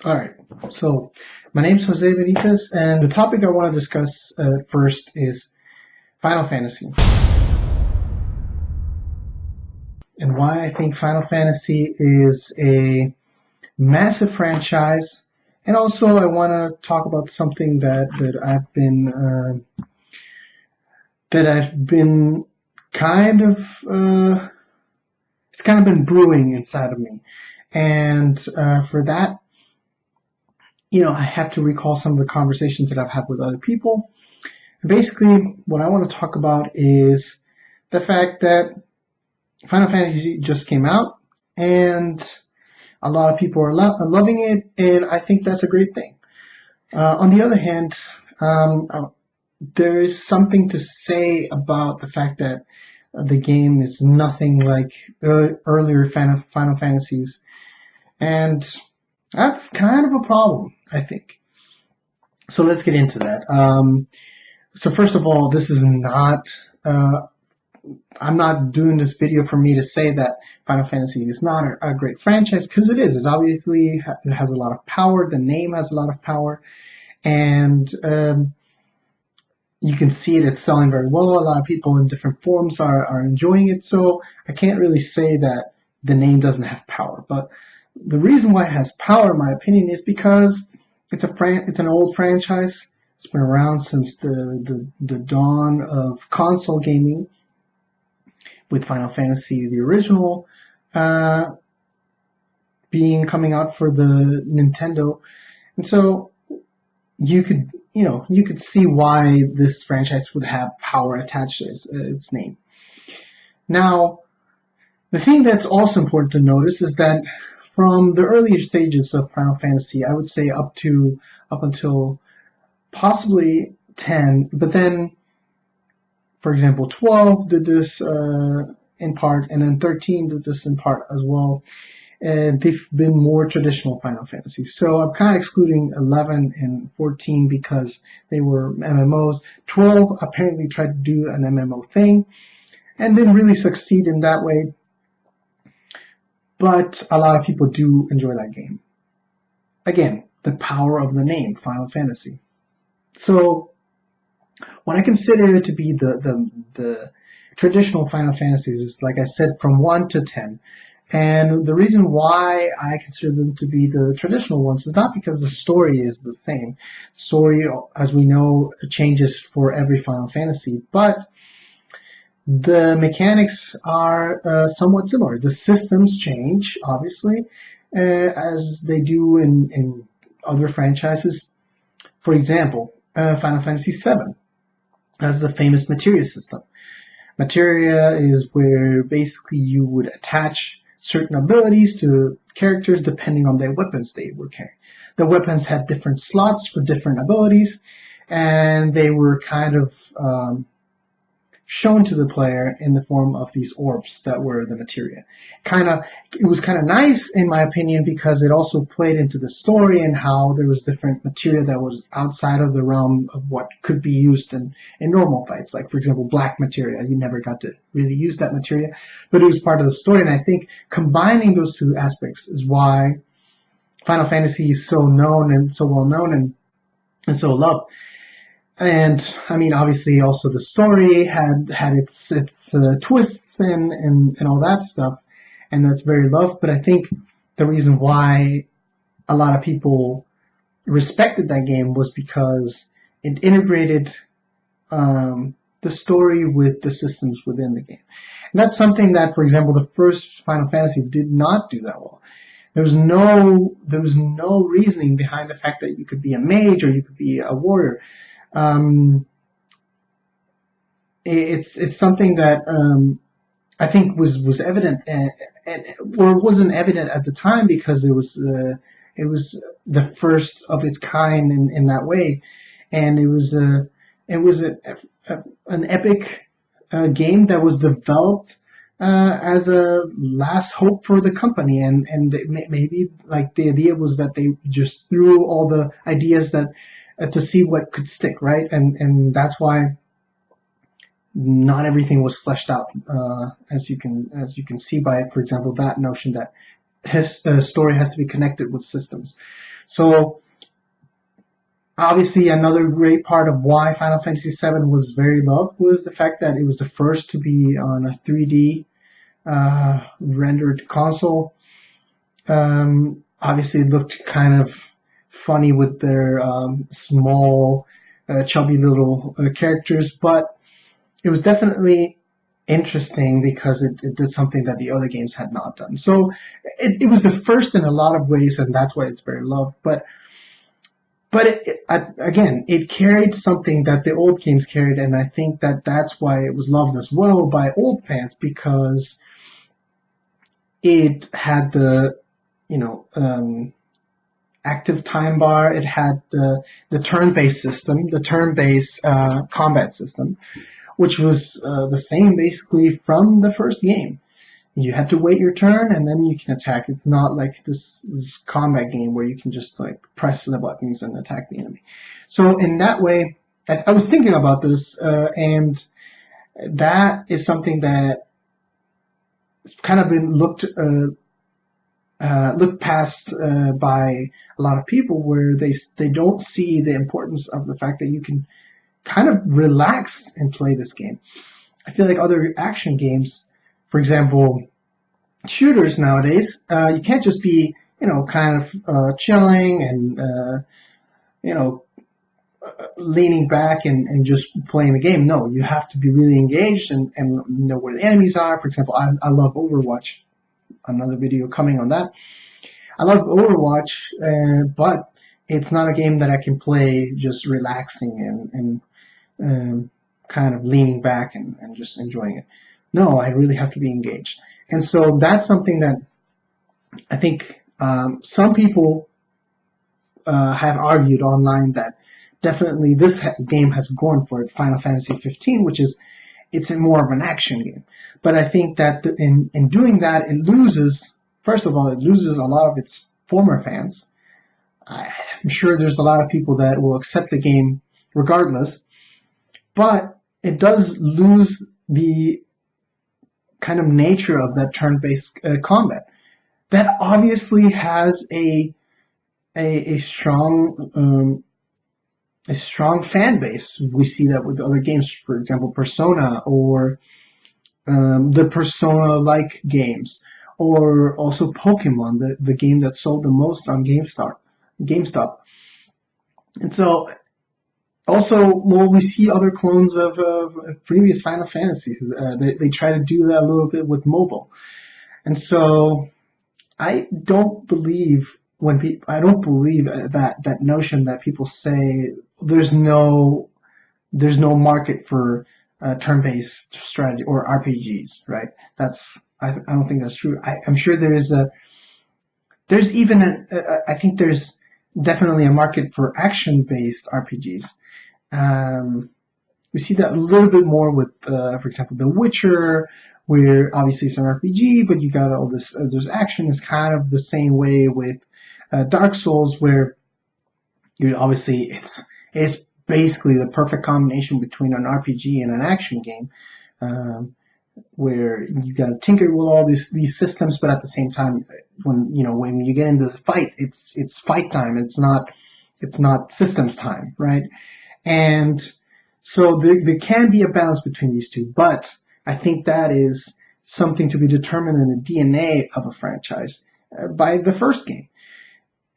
All right. So, my name is Jose Benitez, and the topic I want to discuss first is Final Fantasy and why I think Final Fantasy is a massive franchise. And also, I want to talk about something that I've been kind of it's kind of been brewing inside of me, and for that, I have to recall some of the conversations that I've had with other people. Basically, what I want to talk about is the fact that Final Fantasy just came out, and a lot of people are loving it, and I think that's a great thing. On the other hand, there is something to say about the fact that the game is nothing like earlier Final Fantasies, and that's kind of a problem, I think. So let's get into that. So first of all, this is not. I'm not doing this video for me to say that Final Fantasy is not a great franchise, because it is. It has a lot of power. The name has a lot of power, and you can see it's selling very well. A lot of people in different forms are enjoying it. So I can't really say that the name doesn't have power. But the reason why it has power, in my opinion, is because it's an old franchise. It's been around since the dawn of console gaming, with Final Fantasy, the original, coming out for the Nintendo. And so you could see why this franchise would have power attached to its name. Now, the thing that's also important to notice is that from the earlier stages of Final Fantasy, I would say up until possibly 10, but then, for example, 12 did this in part, and then 13 did this in part as well. And they've been more traditional Final Fantasies. So I'm kind of excluding 11 and 14 because they were MMOs. 12 apparently tried to do an MMO thing and didn't really succeed in that way. But a lot of people do enjoy that game. Again, the power of the name, Final Fantasy. So what I consider to be the traditional Final Fantasies is, like I said, from 1 to 10. And the reason why I consider them to be the traditional ones is not because the story is the same. Story, as we know, changes for every Final Fantasy, but the mechanics are somewhat similar. The systems change, obviously, as they do in other franchises. For example, Final Fantasy VII has the famous materia system. Materia is where basically you would attach certain abilities to characters depending on their weapons they were carrying. The weapons had different slots for different abilities, and they were kind of shown to the player in the form of these orbs that were the materia. It was kind of nice, in my opinion, because it also played into the story and how there was different materia that was outside of the realm of what could be used in normal fights. Like, for example, black materia. You never got to really use that materia, but it was part of the story. And I think combining those two aspects is why Final Fantasy is so known and so well known and so loved. And I mean, obviously, also the story had its twists and all that stuff, and that's very loved. But I think the reason why a lot of people respected that game was because it integrated the story with the systems within the game. And that's something that, for example, the first Final Fantasy did not do that well. There was no reasoning behind the fact that you could be a mage or you could be a warrior. It's something that I think was evident or wasn't evident at the time because it was the first of its kind in that way, and it was an epic game that was developed as a last hope for the company, and maybe like the idea was that they just threw all the ideas that to see what could stick, right? And that's why not everything was fleshed out, as you can see by, for example, that notion that his story has to be connected with systems. So obviously, another great part of why Final Fantasy VII was very loved was the fact that it was the first to be on a 3D rendered console. Obviously, it looked kind of funny with their small, chubby little characters, but it was definitely interesting because it did something that the other games had not done. So it was the first in a lot of ways, and that's why it's very loved. But again, it carried something that the old games carried, and I think that that's why it was loved as well by old fans, because it had the, active time bar. It had the turn-based system, the turn-based combat system, which was the same basically from the first game. You have to wait your turn and then you can attack. It's not like this combat game where you can just like press the buttons and attack the enemy. So in that way, I was thinking about this, and that is something that kind of been looked past by a lot of people, where they don't see the importance of the fact that you can kind of relax and play this game. I feel like other action games, for example, shooters nowadays, you can't just be, kind of chilling and, leaning back and just playing the game. No, you have to be really engaged and know where the enemies are. For example, I love Overwatch. Another video coming on that. I love Overwatch, but it's not a game that I can play just relaxing and kind of leaning back and just enjoying it. No, I really have to be engaged. And so that's something that I think some people have argued online that definitely this game has gone for it, Final Fantasy 15, which is it's more of an action game. But I think that in doing that, it loses, first of all, it loses a lot of its former fans. I'm sure there's a lot of people that will accept the game regardless, but it does lose the kind of nature of that turn-based combat. That obviously has a strong fan base. We see that with other games, for example, Persona, or the Persona-like games, or also Pokemon, the game that sold the most on GameStop. And so, also, well, we see other clones of previous Final Fantasies. They try to do that a little bit with mobile. And so, I don't believe that notion that people say there's no market for turn-based strategy or RPGs, right? I don't think that's true. I'm sure I think there's definitely a market for action-based RPGs. We see that a little bit more with, for example, The Witcher, where obviously it's an RPG, but you got all this, there's action. Is kind of the same way with Dark Souls, where you obviously it's basically the perfect combination between an RPG and an action game, where you got to tinker with all these systems, but at the same time, when you get into the fight, it's fight time. It's not systems time, right? And so there can be a balance between these two, but I think that is something to be determined in the DNA of a franchise by the first game.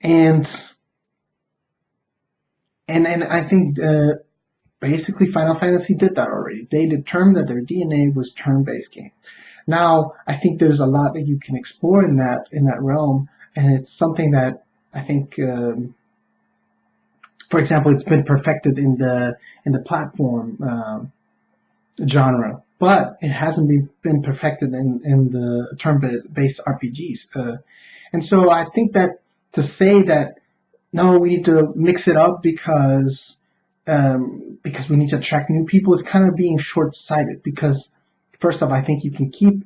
And I think basically Final Fantasy did that already. They determined that their DNA was turn-based game. Now, I think there's a lot that you can explore in that realm, and it's something that I think, for example, it's been perfected in the platform genre, but it hasn't been perfected in the turn-based RPGs. And so I think that to say that no, we need to mix it up because we need to attract new people is kind of being short-sighted. Because first off, I think you can keep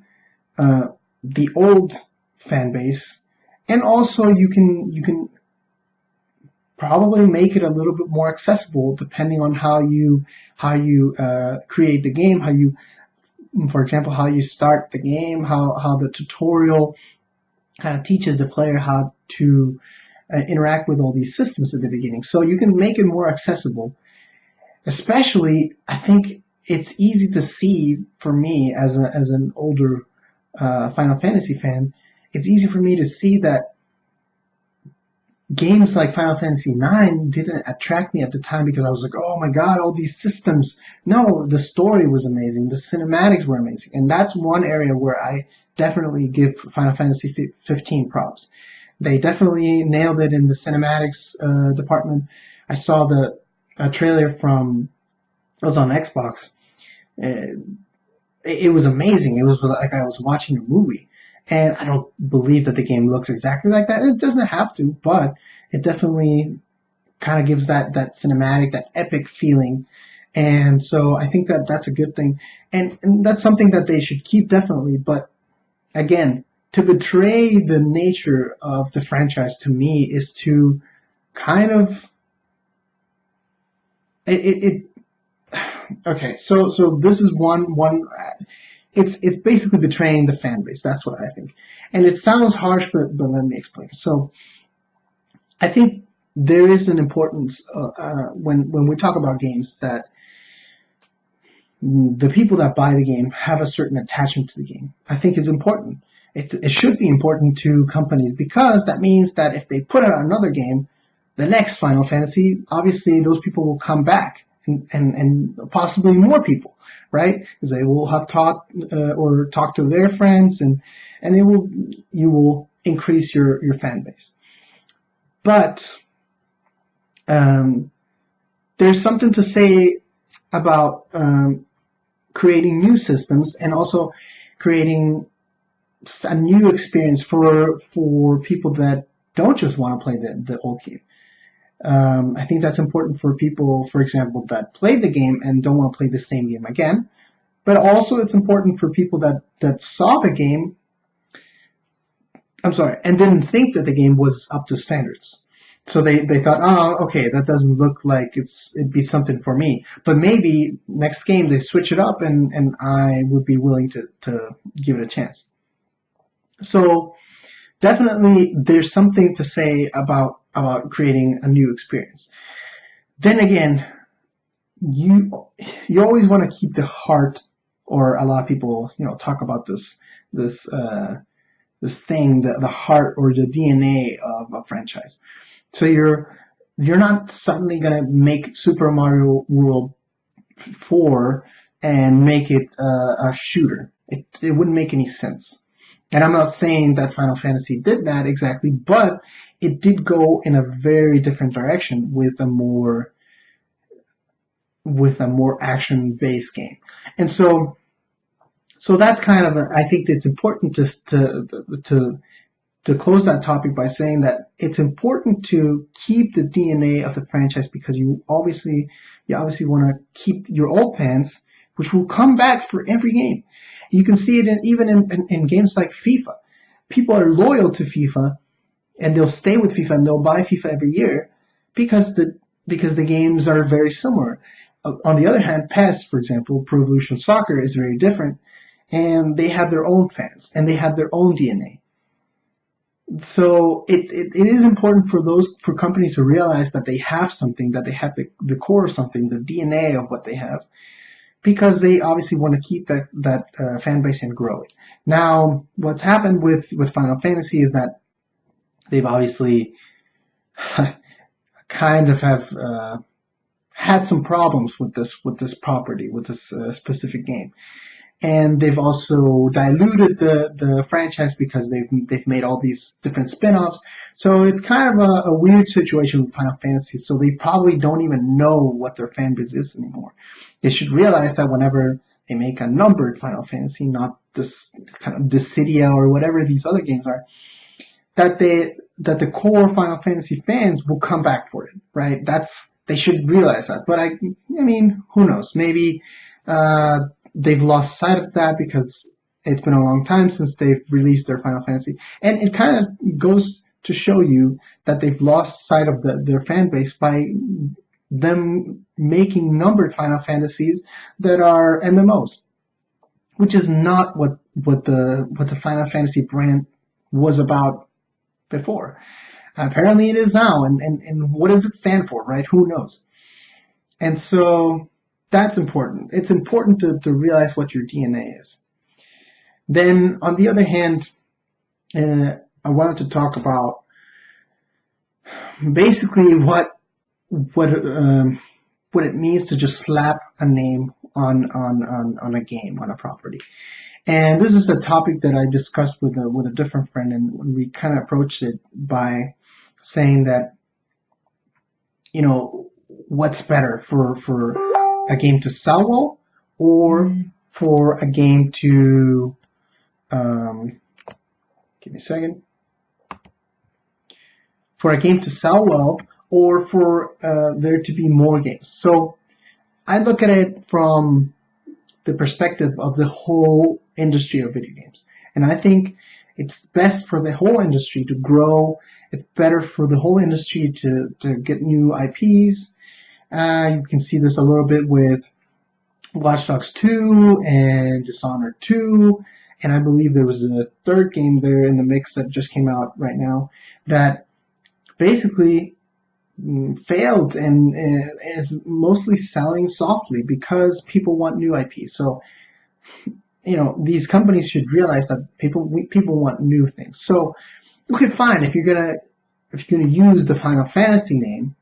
the old fan base, and also you can probably make it a little bit more accessible depending on how you create the game, for example, how you start the game, how the tutorial kind of teaches the player how to interact with all these systems at the beginning. So you can make it more accessible. Especially, I think it's easy to see for me as an older Final Fantasy fan. It's easy for me to see that games like Final Fantasy IX didn't attract me at the time because I was like, oh my god, all these systems. No, the story was amazing. The cinematics were amazing. And that's one area where I definitely give Final Fantasy 15 props. They definitely nailed it in the cinematics department. I saw the trailer from, it was on Xbox. It was amazing. It was like I was watching a movie. And I don't believe that the game looks exactly like that. It doesn't have to, but it definitely kind of gives that cinematic, that epic feeling. And so I think that that's a good thing. And that's something that they should keep definitely. But again, to betray the nature of the franchise to me is to kind of okay. So this is one it's basically betraying the fan base. That's what I think. And it sounds harsh, but let me explain. So I think there is an importance when we talk about games that the people that buy the game have a certain attachment to the game. I think it's important. It should be important to companies because that means that if they put out another game, the next Final Fantasy, obviously those people will come back and possibly more people. Right? Because they will have taught or talked to their friends, and you will increase your fan base. But there's something to say about creating new systems and also creating a new experience for people that don't just want to play the old game. I think that's important for people, for example, that played the game and don't want to play the same game again. But also it's important for people that saw the game, and didn't think that the game was up to standards. So they thought, oh, okay, that doesn't look like it'd be something for me. But maybe next game they switch it up and I would be willing to give it a chance. So definitely there's something to say about creating a new experience. Then again, you always want to keep the heart, or a lot of people talk about this thing, the heart or the DNA of a franchise. So you're not suddenly gonna make Super Mario World 4 and make it a shooter. It wouldn't make any sense. And I'm not saying that Final Fantasy did that exactly, but it did go in a very different direction with a more action-based game. And so that's kind of I think it's important to close that topic by saying that it's important to keep the DNA of the franchise because you obviously want to keep your old fans, which will come back for every game. You can see it even in games like FIFA. People are loyal to FIFA, and they'll stay with FIFA and they'll buy FIFA every year because the games are very similar. On the other hand, PES, for example, Pro Evolution Soccer, is very different, and they have their own fans and they have their own DNA. So it is important for companies to realize that they have something, that they have the core of something, the DNA of what they have, because they obviously want to keep that fan base and grow it. Now, what's happened with Final Fantasy is that they've obviously kind of have had some problems with this property, with this specific game. And they've also diluted the franchise because they've made all these different spin-offs. So it's kind of a weird situation with Final Fantasy. So they probably don't even know what their fan base is anymore. They should realize that whenever they make a numbered Final Fantasy, not this kind of Dissidia or whatever these other games are, that the core Final Fantasy fans will come back for it, right? They should realize that. But I mean, who knows? Maybe they've lost sight of that because it's been a long time since they've released their Final Fantasy. And it kind of goes to show you that they've lost sight of their fan base by them making numbered Final Fantasies that are MMOs, which is not what the Final Fantasy brand was about before. Apparently it is now, and what does it stand for, right? Who knows? And so that's important. It's important to realize what your DNA is. Then, on the other hand, I wanted to talk about basically what what it means to just slap a name on a game, on a property. And this is a topic that I discussed with a different friend, and we kind of approached it by saying that, you know, what's better for a game to sell well, or for a game to give me a second, for a game to sell well, or for there to be more games. So I look at it from the perspective of the whole industry of video games. And I think it's best for the whole industry to grow. It's better for the whole industry to get new IPs. You can see this a little bit with Watch Dogs 2 and Dishonored 2. And I believe there was a third game there in the mix that just came out right now that basically failed and is mostly selling softly because people want new IP. So, you know, these companies should realize that people want new things. So, okay, fine. If you're gonna use the Final Fantasy name,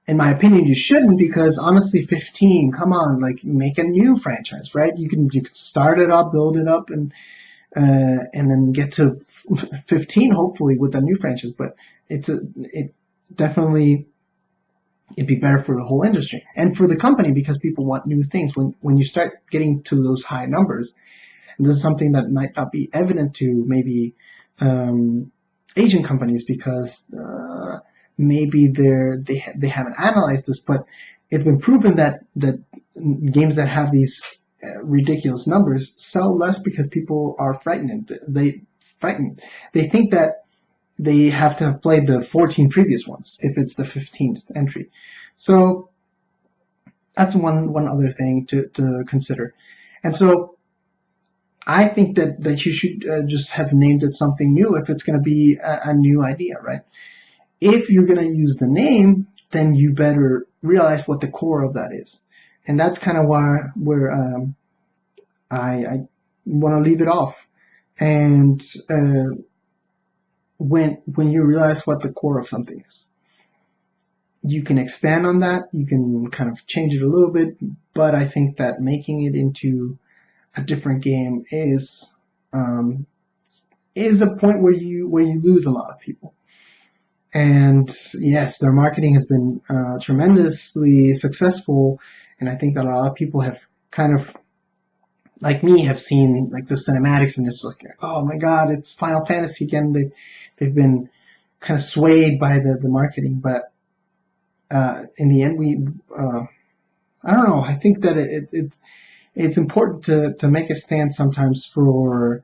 in my opinion, you shouldn't, because honestly, 15. Come on, like, make a new franchise, right? You can start it up, build it up, and then get to 15 hopefully with a new franchise. But it definitely, it'd be better for the whole industry and for the company, because people want new things. When you start getting to those high numbers, and this is something that might not be evident to maybe Asian companies, because maybe they haven't analyzed this, but it's been proven that games that have these ridiculous numbers sell less because people are frightened. They think that they have to have played the 14 previous ones if it's the 15th entry. So that's one other thing to consider. And so I think that you should just have named it something new if it's going to be a new idea, right? If you're going to use the name, then you better realize what the core of that is. And that's kind of where I want to leave it off. And when you realize what the core of something is, you can expand on that. You can kind of change it a little bit, but I think that making it into a different game is a point where you lose a lot of people. And yes, their marketing has been tremendously successful, and I think that a lot of people have kind of, like me, have seen like the cinematics and it's like, oh my god, it's Final Fantasy again. They've been kind of swayed by the marketing, but in the end, I don't know. I think that it's important to make a stand sometimes for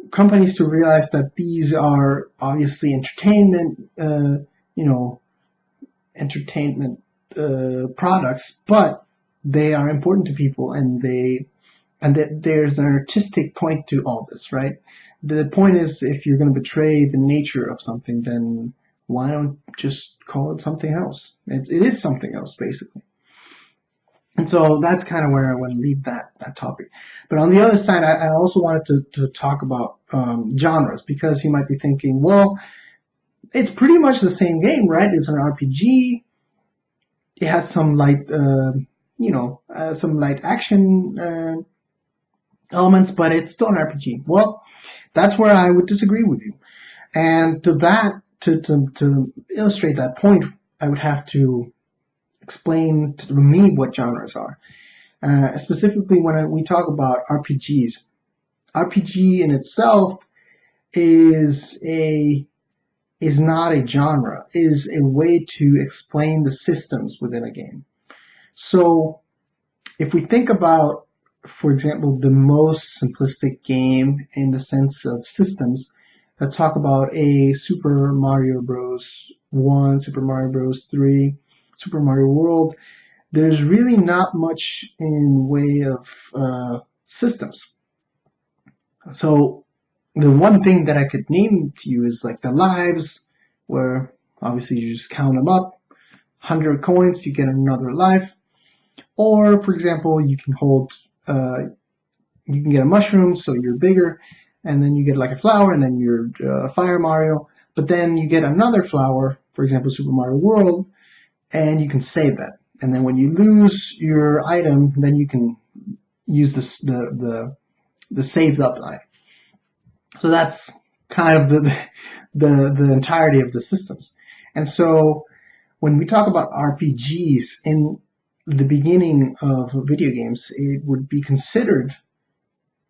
companies to realize that these are obviously entertainment, entertainment products, but they are important to people, and that there's an artistic point to all this, right? The point is, if you're going to betray the nature of something, then why don't just call it something else? It is something else, basically. And so that's kind of where I want to leave that topic. But on the other side, I also wanted to talk about genres, because you might be thinking, well, it's pretty much the same game, right? It's an RPG. It has some light, some light action elements, but it's still an RPG. Well, that's where I would disagree with you. And to illustrate that point, I would have to explain to me what genres are. Specifically, when we talk about RPGs, RPG in itself is not a genre, is a way to explain the systems within a game. So if we think about, for example, the most simplistic game in the sense of systems, let's talk about a Super Mario Bros. 1, Super Mario Bros. 3, Super Mario World. There's really not much in way of systems. So the one thing that I could name to you is like the lives, where obviously you just count them up. 100 coins, you get another life. Or, for example, you can hold, you can get a mushroom, so you're bigger, and then you get like a flower, and then you're Fire Mario. But then you get another flower, for example, Super Mario World, and you can save that. And then when you lose your item, then you can use this, the saved up item. So that's kind of the entirety of the systems. And so when we talk about RPGs in the beginning of video games, it would be considered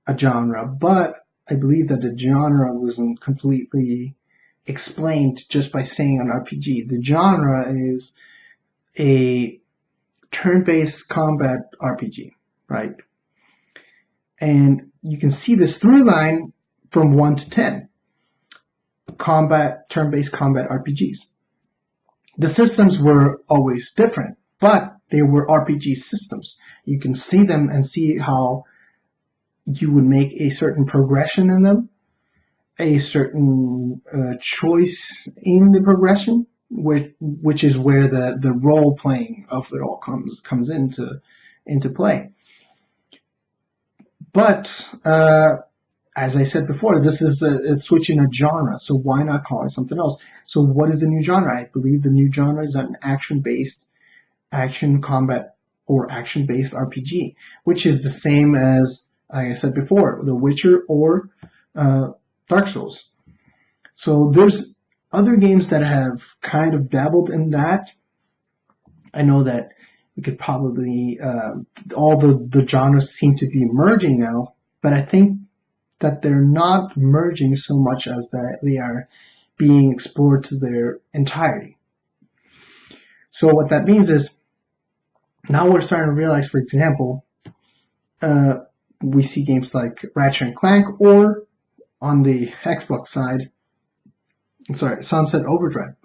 a genre, but I believe that the genre wasn't completely explained just by saying an RPG. The genre is a turn-based combat RPG, right? And you can see this through line from 1 to 10. Turn-based combat RPGs. The systems were always different, but they were RPG systems. You can see them and see how you would make a certain progression in them, a certain choice in the progression, which is where the role playing of it all comes into play. But as I said before, this is a switch in a genre, so why not call it something else? So what is the new genre? I believe the new genre is an action-based, action combat, or action-based RPG, which is the same as, like I said before, The Witcher or Dark Souls. So there's other games that have kind of dabbled in that. I know that we could probably, all the genres seem to be merging now, but I think that they're not merging so much as that they are being explored to their entirety. So what that means is, now we're starting to realize, for example, we see games like Ratchet and Clank, or on the Xbox side, Sunset Overdrive.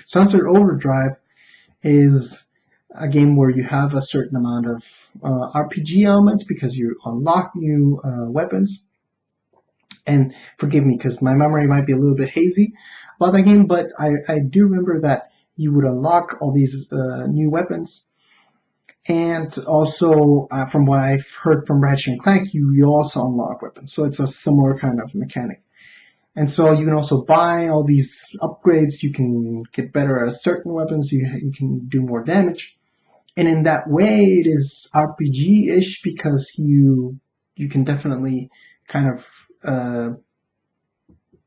Sunset Overdrive is a game where you have a certain amount of RPG elements because you unlock new weapons. And forgive me because my memory might be a little bit hazy about that game, but I do remember that you would unlock all these new weapons. And also, from what I've heard from Ratchet and Clank, you also unlock weapons. So it's a similar kind of mechanic. And so you can also buy all these upgrades. You can get better at certain weapons. You can do more damage. And in that way, it is RPG-ish because you can definitely kind of,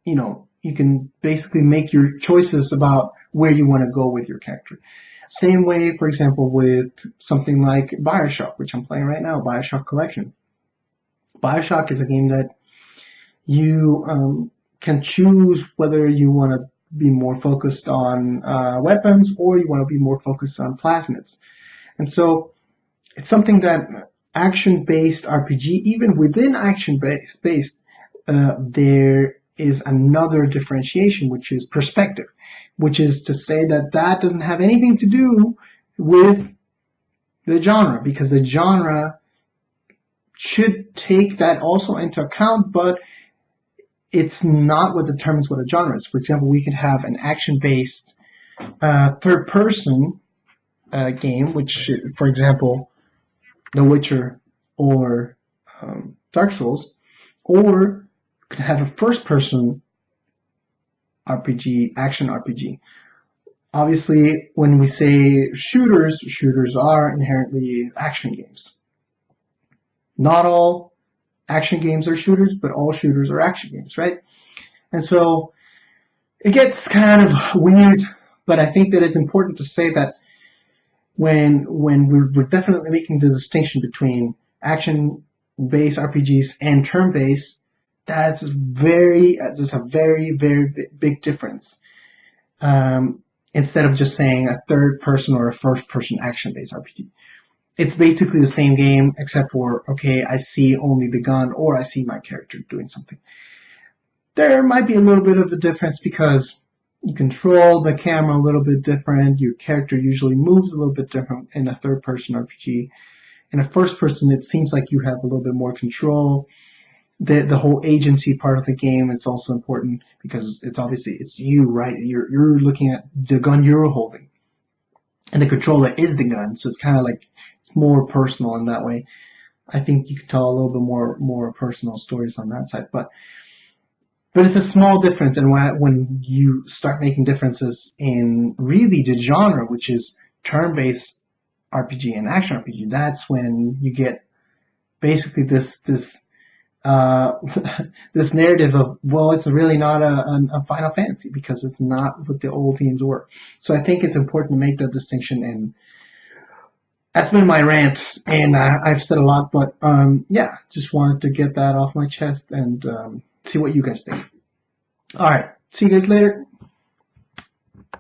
you can basically make your choices about where you want to go with your character. Same way, for example, with something like BioShock, which I'm playing right now, BioShock Collection. BioShock is a game that you can choose whether you want to be more focused on weapons or you want to be more focused on plasmids. And so it's something that action-based RPG, even within action-based, there is another differentiation, which is perspective, which is to say that doesn't have anything to do with the genre, because the genre should take that also into account, but it's not what determines what a genre is. For example, we could have an action-based third-person game, which, for example, The Witcher or Dark Souls, or could have a first-person RPG, action RPG. Obviously, when we say shooters are inherently action games. Not all action games are shooters, but all shooters are action games, right? And so it gets kind of weird, but I think that it's important to say that when we're definitely making the distinction between action-based RPGs and turn-based, there's a very, very big difference. Instead of just saying a third-person or a first-person action-based RPG. It's basically the same game, except for, okay, I see only the gun, or I see my character doing something. There might be a little bit of a difference because you control the camera a little bit different. Your character usually moves a little bit different in a third-person RPG. In a first-person, it seems like you have a little bit more control. the whole agency part of the game is also important because it's obviously it's you, right? You're looking at the gun you're holding, and the controller is the gun, so it's kind of like it's more personal in that way. I think you could tell a little bit more personal stories on that side, but it's a small difference, and when you start making differences in really the genre, which is turn-based RPG and action RPG, that's when you get basically this uh, this narrative of, well, it's really not a Final Fantasy because it's not what the old themes were. So I think it's important to make that distinction, and that's been my rant, and I've said a lot, but yeah, just wanted to get that off my chest and see what you guys think. All right, see you guys later.